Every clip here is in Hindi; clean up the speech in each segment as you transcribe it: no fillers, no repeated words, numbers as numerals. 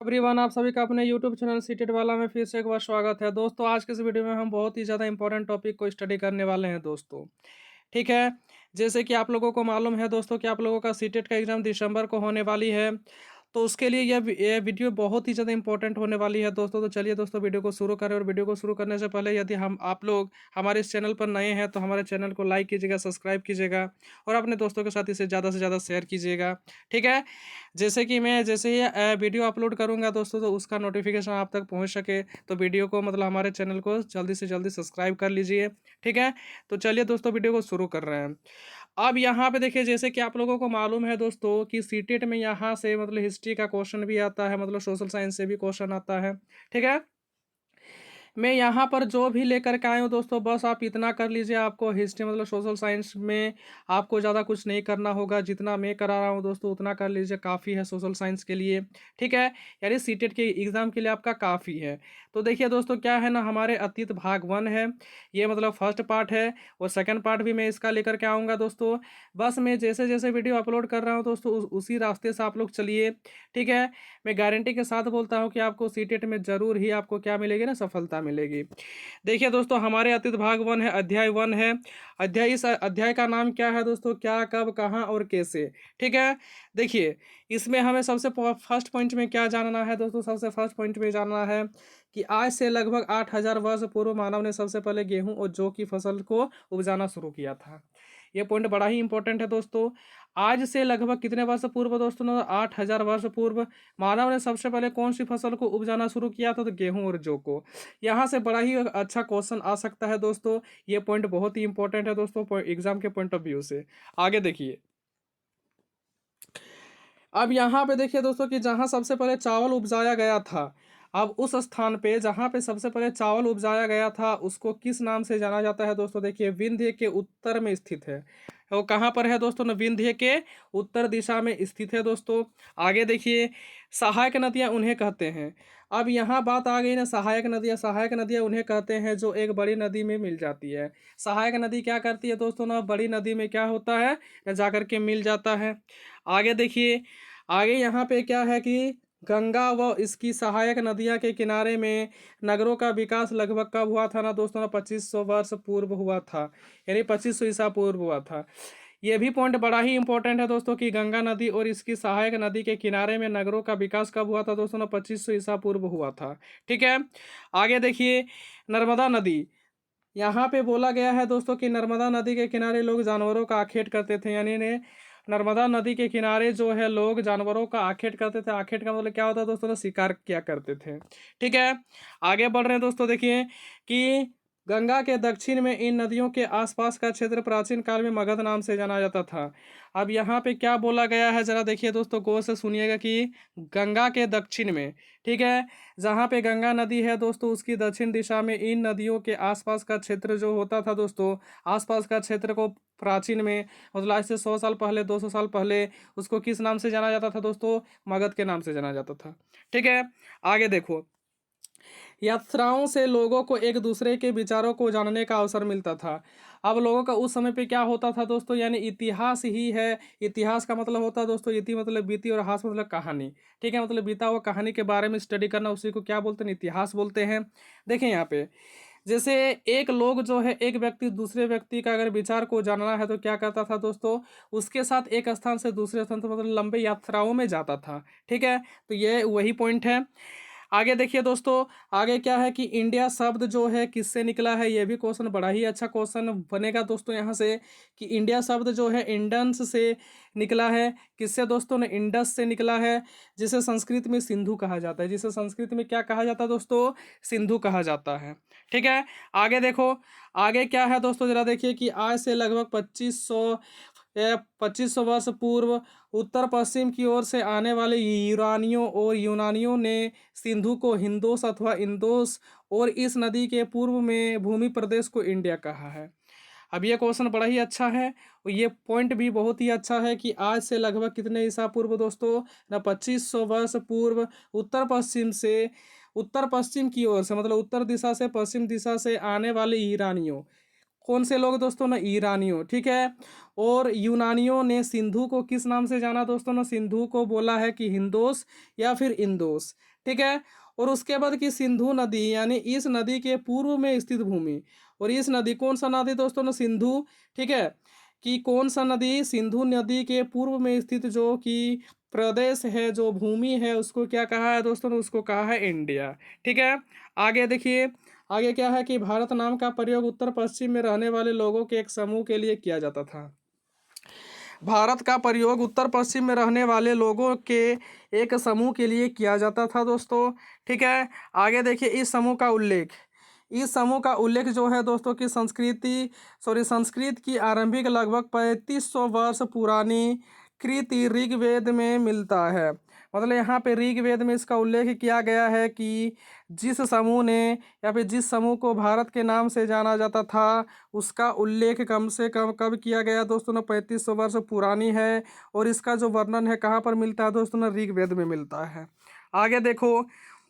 एवरीवन, आप सभी का अपने यूट्यूब चैनल सीटेट वाला में फिर से एक बार स्वागत है। दोस्तों, आज के इस वीडियो में हम बहुत ही ज़्यादा इंपॉर्टेंट टॉपिक को स्टडी करने वाले हैं दोस्तों। ठीक है। जैसे कि आप लोगों को मालूम है दोस्तों कि आप लोगों का सीटेट का एग्ज़ाम दिसंबर को होने वाली है। तो उसके लिए ये वीडियो बहुत ही ज़्यादा इंपॉर्टेंट होने वाली है दोस्तों। तो चलिए दोस्तों, वीडियो को शुरू करें। और वीडियो को शुरू करने से पहले यदि हम आप लोग हमारे इस चैनल पर नए हैं तो हमारे चैनल को लाइक कीजिएगा, सब्सक्राइब कीजिएगा और अपने दोस्तों के साथ इसे ज़्यादा से ज़्यादा शेयर कीजिएगा। ठीक है। जैसे कि मैं जैसे ही वीडियो अपलोड करूँगा दोस्तों, तो उसका नोटिफिकेशन आप तक पहुँच सके, तो वीडियो को मतलब हमारे चैनल को जल्दी से जल्दी सब्सक्राइब कर लीजिए। ठीक है। तो चलिए दोस्तों, वीडियो को शुरू कर रहे हैं। अब यहाँ पे देखिए, जैसे कि आप लोगों को मालूम है दोस्तों कि सीटेट में यहाँ से मतलब हिस्ट्री का क्वेश्चन भी आता है, मतलब सोशल साइंस से भी क्वेश्चन आता है। ठीक है। मैं यहाँ पर जो भी लेकर के आया हूँ दोस्तों, बस आप इतना कर लीजिए। आपको हिस्ट्री मतलब सोशल साइंस में आपको ज़्यादा कुछ नहीं करना होगा। जितना मैं करा रहा हूँ दोस्तों, उतना कर लीजिए, काफ़ी है सोशल साइंस के लिए। ठीक है। यानी सीटेट के एग्ज़ाम के लिए आपका काफ़ी है। तो देखिए दोस्तों, क्या है ना, हमारे अतीत भाग 1 है। ये मतलब फर्स्ट पार्ट है और सेकंड पार्ट भी मैं इसका लेकर के आऊँगा दोस्तों। बस मैं जैसे-जैसे वीडियो अपलोड कर रहा हूँ दोस्तों, उसी रास्ते से आप लोग चलिए। ठीक है। मैं गारंटी के साथ बोलता हूँ कि आपको सीटेट में ज़रूर ही आपको क्या मिलेगी ना, सफलता मिलेगी। देखिए दोस्तों, हमारे अतीत भाग 1 है, अध्याय 1 है। इस अध्याय का नाम क्या है दोस्तों? क्या, कब, कहाँ और कैसे। ठीक है। देखिए, इसमें हमें सबसे फर्स्ट पॉइंट में क्या जानना है दोस्तों? सबसे फर्स्ट पॉइंट में जानना है कि आज से लगभग 8000 वर्ष पूर्व मानव ने सबसे पहले गेहूं और जौ की फसल को उपजाना शुरू किया था। ये पॉइंट बड़ा ही इंपॉर्टेंट है दोस्तों। आज से लगभग कितने वर्ष पूर्व दोस्तों? 8000 वर्ष पूर्व मानव ने सबसे पहले कौन सी फसल को उपजाना शुरू किया था? तो गेहूं और जौ को। यहाँ से बड़ा ही अच्छा क्वेश्चन आ सकता है दोस्तों। ये पॉइंट बहुत ही इंपॉर्टेंट है दोस्तों, एग्जाम के पॉइंट ऑफ व्यू से। आगे देखिए। अब यहाँ पे देखिए दोस्तों कि जहाँ सबसे पहले चावल उपजाया गया था, अब उस स्थान पे जहाँ पे सबसे पहले चावल उपजाया गया था, उसको किस नाम से जाना जाता है दोस्तों? देखिए, विंध्य के उत्तर में स्थित है। वो कहाँ पर है दोस्तों? ना, विंध्य के उत्तर दिशा में स्थित है दोस्तों। आगे देखिए, सहायक नदियाँ उन्हें कहते हैं। अब यहाँ बात आ गई ना, सहायक नदियाँ उन्हें कहते हैं जो एक बड़ी नदी में मिल जाती है। सहायक नदी क्या करती है दोस्तों? ना, बड़ी नदी में क्या होता है, जाकर के मिल जाता है। आगे देखिए, आगे यहाँ पे क्या है कि गंगा व इसकी सहायक नदियाँ के किनारे में नगरों का विकास लगभग कब हुआ था ना दोस्तों? ना, 2500 वर्ष पूर्व हुआ था। यानी 2500 ईसा पूर्व हुआ था। ये भी पॉइंट बड़ा ही इंपॉर्टेंट है दोस्तों कि गंगा नदी और इसकी सहायक नदी के किनारे में नगरों का विकास कब हुआ था दोस्तों? ना, 2500 ईसा पूर्व हुआ था। ठीक है। आगे देखिए, नर्मदा नदी। यहाँ पे बोला गया है दोस्तों कि नर्मदा नदी के किनारे लोग जानवरों का आखेट करते थे। यानी ने नर्मदा नदी के किनारे जो है लोग जानवरों का आखेट करते थे। आखेट का मतलब क्या होता है दोस्तों? ना, शिकार किया करते थे। ठीक है। आगे बढ़ रहे हैं दोस्तों। देखिए कि गंगा के दक्षिण में इन नदियों के आसपास का क्षेत्र प्राचीन काल में मगध नाम से जाना जाता था। अब यहाँ पे क्या बोला गया है, जरा देखिए दोस्तों, गौर से सुनिएगा कि गंगा के दक्षिण में, ठीक है, जहाँ पे गंगा नदी है दोस्तों, उसकी दक्षिण दिशा में इन नदियों के आसपास का क्षेत्र जो होता था दोस्तों, आसपास का क्षेत्र को प्राचीन में मतलब आज से 100 साल पहले, 200 साल पहले उसको किस नाम से जाना जाता था दोस्तों? मगध के नाम से जाना जाता था। ठीक है। आगे देखो, यात्राओं से लोगों को एक दूसरे के विचारों को जानने का अवसर मिलता था। अब लोगों का उस समय पे क्या होता था दोस्तों? यानी इतिहास ही है। इतिहास का मतलब होता है दोस्तों, इति मतलब बीती और हास मतलब कहानी। ठीक है। मतलब बीता हुआ कहानी के बारे में स्टडी करना, उसी को क्या बोलते हैं? इतिहास बोलते हैं। देखें यहाँ पे, जैसे एक लोग जो है, एक व्यक्ति दूसरे व्यक्ति का अगर विचार को जानना है तो क्या करता था दोस्तों? उसके साथ एक स्थान से दूसरे स्थान तक मतलब लंबे यात्राओं में जाता था। ठीक है। तो ये वही पॉइंट है। आगे देखिए दोस्तों, आगे क्या है कि इंडिया शब्द जो है किससे निकला है? ये भी क्वेश्चन बड़ा ही अच्छा क्वेश्चन बनेगा दोस्तों यहाँ से, कि इंडिया शब्द जो है इंडस से निकला है। किससे दोस्तों? ने इंडस से निकला है, जिसे संस्कृत में सिंधु कहा जाता है। जिसे संस्कृत में क्या कहा जाता है दोस्तों? सिंधु कहा जाता है। ठीक है। आगे देखो, आगे क्या है दोस्तों, जरा देखिए कि आज से लगभग 2500 वर्ष पूर्व उत्तर पश्चिम की ओर से आने वाले यूरानियों और यूनानियों ने सिंधु को हिंदोस अथवा इंदोस और इस नदी के पूर्व में भूमि प्रदेश को इंडिया कहा है। अब ये क्वेश्चन बड़ा ही अच्छा है और ये पॉइंट भी बहुत ही अच्छा है कि आज से लगभग कितने ईसा पूर्व दोस्तों? ना, 2500 वर्ष पूर्व उत्तर पश्चिम से, उत्तर पश्चिम की ओर से मतलब उत्तर दिशा से पश्चिम दिशा से आने वाले ईरानियों, कौन से लोग दोस्तों ना, ईरानियों, ठीक है। और यूनानियों ने सिंधु को किस नाम से जाना दोस्तों ना, सिंधु को बोला है कि हिंदोस या फिर इंदोस, ठीक है। और उसके बाद की सिंधु नदी यानी इस नदी के पूर्व में स्थित भूमि, और इस नदी कौन सा नदी दोस्तों ना, सिंधु, ठीक है। कि कौन सा नदी, सिंधु नदी के पूर्व में स्थित जो कि प्रदेश है, जो भूमि है, उसको क्या कहा है दोस्तों ने, उसको कहा है इंडिया, ठीक है। आगे देखिए, आगे क्या है कि भारत नाम का प्रयोग उत्तर पश्चिम में रहने वाले लोगों के एक समूह के लिए किया जाता था। भारत का प्रयोग उत्तर पश्चिम में रहने वाले लोगों के एक समूह के लिए किया जाता था दोस्तों, ठीक है। आगे देखिए, इस समूह का उल्लेख जो है दोस्तों की संस्कृत की आरंभिक लगभग 3500 वर्ष पुरानी कृति ऋग्वेद में मिलता है। मतलब यहाँ पे ऋग्वेद में इसका उल्लेख किया गया है कि जिस समूह ने या फिर जिस समूह को भारत के नाम से जाना जाता था, उसका उल्लेख कम से कम कब किया गया दोस्तों ने, 3500 वर्ष पुरानी है। और इसका जो वर्णन है कहाँ पर मिलता है दोस्तों ने, ऋग्वेद में मिलता है। आगे देखो,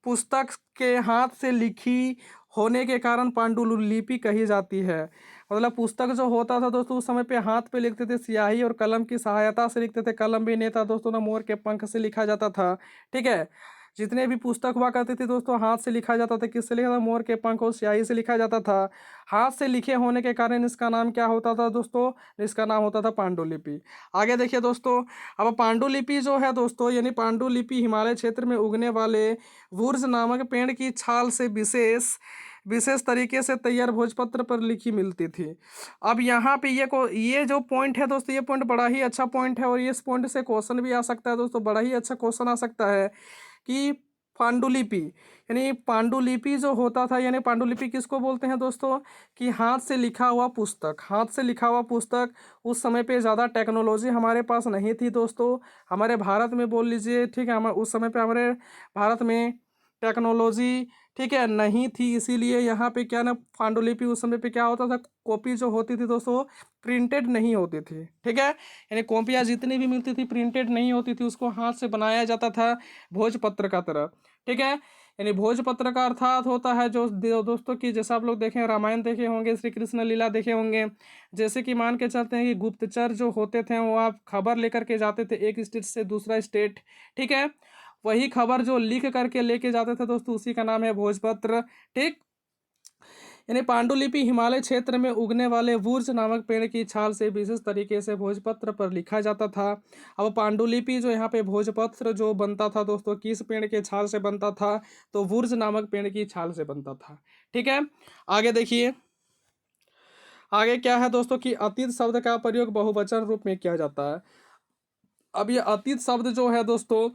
पुस्तक के हाथ से लिखी होने के कारण पांडुलिपि कही जाती है। मतलब पुस्तक जो होता था दोस्तों, उस समय पे हाथ पे लिखते थे, स्याही और कलम की सहायता से लिखते थे। कलम भी नहीं था दोस्तों ना, मोर के पंख से लिखा जाता था, ठीक है। जितने भी पुस्तक हुआ करती थी दोस्तों, हाथ से लिखा जाता था। किससे लिखा था, मोर के पंख और स्याही से लिखा जाता था। हाथ से लिखे होने के कारण इसका नाम क्या होता था दोस्तों, इसका नाम होता था पांडुलिपि। आगे देखिए दोस्तों, अब पांडुलिपि जो है दोस्तों, यानी पांडुलिपि हिमालय क्षेत्र में उगने वाले वुर्ज नामक पेड़ की छाल से विशेष विशेष तरीके से तैयार भोजपत्र पर लिखी मिलती थी। अब यहाँ पे ये जो पॉइंट है दोस्तों, ये पॉइंट बड़ा ही अच्छा पॉइंट है, और इस पॉइंट से क्वेश्चन भी आ सकता है दोस्तों, बड़ा ही अच्छा क्वेश्चन आ सकता है कि पांडुलिपि, यानी पांडुलिपि जो होता था, यानी पांडुलिपि किसको बोलते हैं दोस्तों, कि हाथ से लिखा हुआ पुस्तक। हाथ से लिखा हुआ पुस्तक, उस समय पे ज़्यादा टेक्नोलॉजी हमारे पास नहीं थी दोस्तों, हमारे भारत में बोल लीजिए, ठीक है। हम उस समय पे हमारे भारत में टेक्नोलॉजी, ठीक है, नहीं थी। इसीलिए यहाँ पे क्या ना, पांडुलिपि उस समय पे क्या होता था, कॉपी जो होती थी दोस्तों, प्रिंटेड नहीं होती थी, ठीक है। यानी कॉपियाँ जितनी भी मिलती थी, प्रिंटेड नहीं होती थी, उसको हाथ से बनाया जाता था भोजपत्र का तरह, ठीक है। यानी भोजपत्र का अर्थात होता है जो दोस्तों की, जैसा आप लोग देखें, रामायण देखे होंगे, श्री कृष्ण लीला देखे होंगे। जैसे कि मान के चलते हैं कि गुप्तचर जो होते थे, वो आप खबर लेकर के जाते थे एक स्टेट से दूसरा स्टेट, ठीक है। वही खबर जो लिख करके लेके जाते थे दोस्तों, उसी का नाम है भोजपत्र, ठीक। यानी पांडुलिपि हिमालय क्षेत्र में उगने वाले वुर्ज नामक पेड़ की छाल से विशेष तरीके से भोजपत्र पर लिखा जाता था। अब पांडुलिपि जो यहाँ पे भोजपत्र जो बनता था दोस्तों, किस पेड़ के छाल से बनता था, तो वुर्ज नामक पेड़ की छाल से बनता था, ठीक है। आगे देखिए, आगे क्या है दोस्तों कि अतीत शब्द का प्रयोग बहुवचन रूप में किया जाता है। अब ये अतीत शब्द जो है दोस्तों,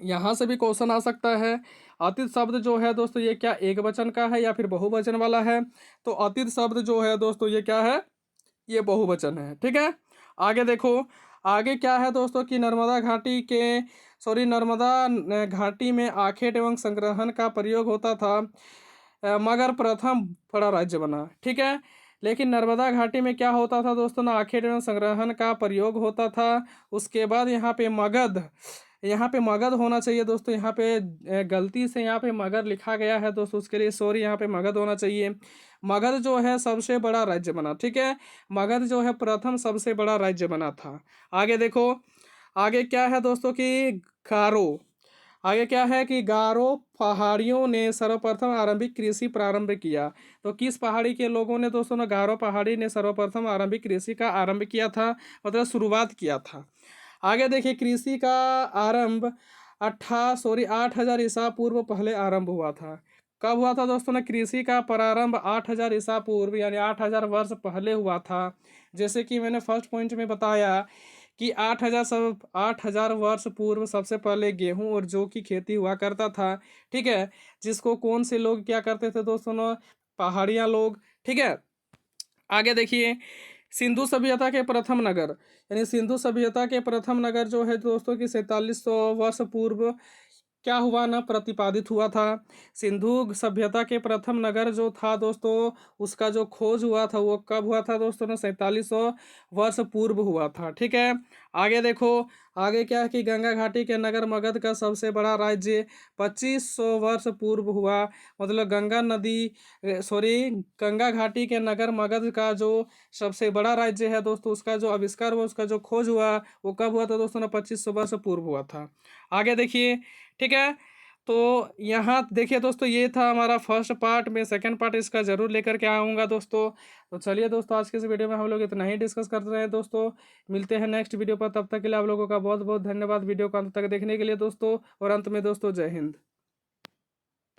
यहाँ से भी क्वेश्चन आ सकता है। अतीत शब्द जो है दोस्तों, ये क्या एक वचन का है या फिर बहुवचन वाला है, तो अतीत शब्द जो है दोस्तों, ये क्या है, ये बहुवचन है, ठीक है। आगे देखो, आगे क्या है दोस्तों कि नर्मदा घाटी में आखेट एवं संग्रहण का प्रयोग होता था, मगर प्रथम बड़ा राज्य बना, ठीक है। लेकिन नर्मदा घाटी में क्या होता था दोस्तों ना, आखेट एवं संग्रहण का प्रयोग होता था। उसके बाद यहाँ पे मगध होना चाहिए दोस्तों, यहाँ पे गलती से यहाँ पे मगध लिखा गया है दोस्तों, उसके लिए सॉरी, यहाँ पे मगध होना चाहिए। मगध जो है सबसे बड़ा राज्य बना, ठीक है। मगध जो है प्रथम सबसे बड़ा राज्य बना था। आगे देखो, आगे क्या है दोस्तों कि गारो, आगे क्या है कि गारो पहाड़ियों ने सर्वप्रथम आरंभिक कृषि प्रारंभ किया। तो किस पहाड़ी के लोगों ने दोस्तों ने, गारो पहाड़ी ने सर्वप्रथम आरंभिक कृषि का आरंभ किया था, मतलब शुरुआत किया था। आगे देखिए, कृषि का आरंभ 8,000 ईसा पूर्व पहले आरंभ हुआ था। कब हुआ था दोस्तों ने, कृषि का प्रारंभ 8,000 ईसा पूर्व, यानी 8,000 वर्ष पहले हुआ था। जैसे कि मैंने फर्स्ट पॉइंट में बताया कि 8,000 वर्ष पूर्व सबसे पहले गेहूं और जौ की खेती हुआ करता था, ठीक है। जिसको कौन से लोग क्या करते थे दोस्तों ने, पहाड़िया लोग, ठीक है। आगे देखिए, सिंधु सभ्यता के प्रथम नगर, यानी सिंधु सभ्यता के प्रथम नगर जो है दोस्तों की 4700 वर्ष पूर्व क्या हुआ ना, प्रतिपादित हुआ था। सिंधु सभ्यता के प्रथम नगर जो था दोस्तों, उसका जो खोज हुआ था वो कब हुआ था दोस्तों ना, 4700 वर्ष पूर्व हुआ था। ठीक है, आगे देखो, आगे क्या है कि गंगा घाटी के नगर मगध का सबसे बड़ा राज्य 2500 वर्ष पूर्व हुआ। मतलब गंगा नदी, सॉरी, गंगा घाटी के नगर मगध का जो सबसे बड़ा राज्य है दोस्तों, उसका जो आविष्कार हुआ, उसका जो खोज हुआ, वो कब हुआ था दोस्तों ना, 2500 वर्ष पूर्व हुआ था। आगे देखिए, ठीक है। तो यहाँ देखिए दोस्तों, ये था हमारा फर्स्ट पार्ट में, सेकंड पार्ट इसका जरूर लेकर के आऊँगा दोस्तों। तो चलिए दोस्तों, आज के इस वीडियो में हम लोग इतना ही डिस्कस कर रहे हैं दोस्तों। मिलते हैं नेक्स्ट वीडियो पर, तब तक के लिए आप लोगों का बहुत बहुत धन्यवाद वीडियो को अंत तक देखने के लिए दोस्तों। और अंत में दोस्तों, जय हिंद।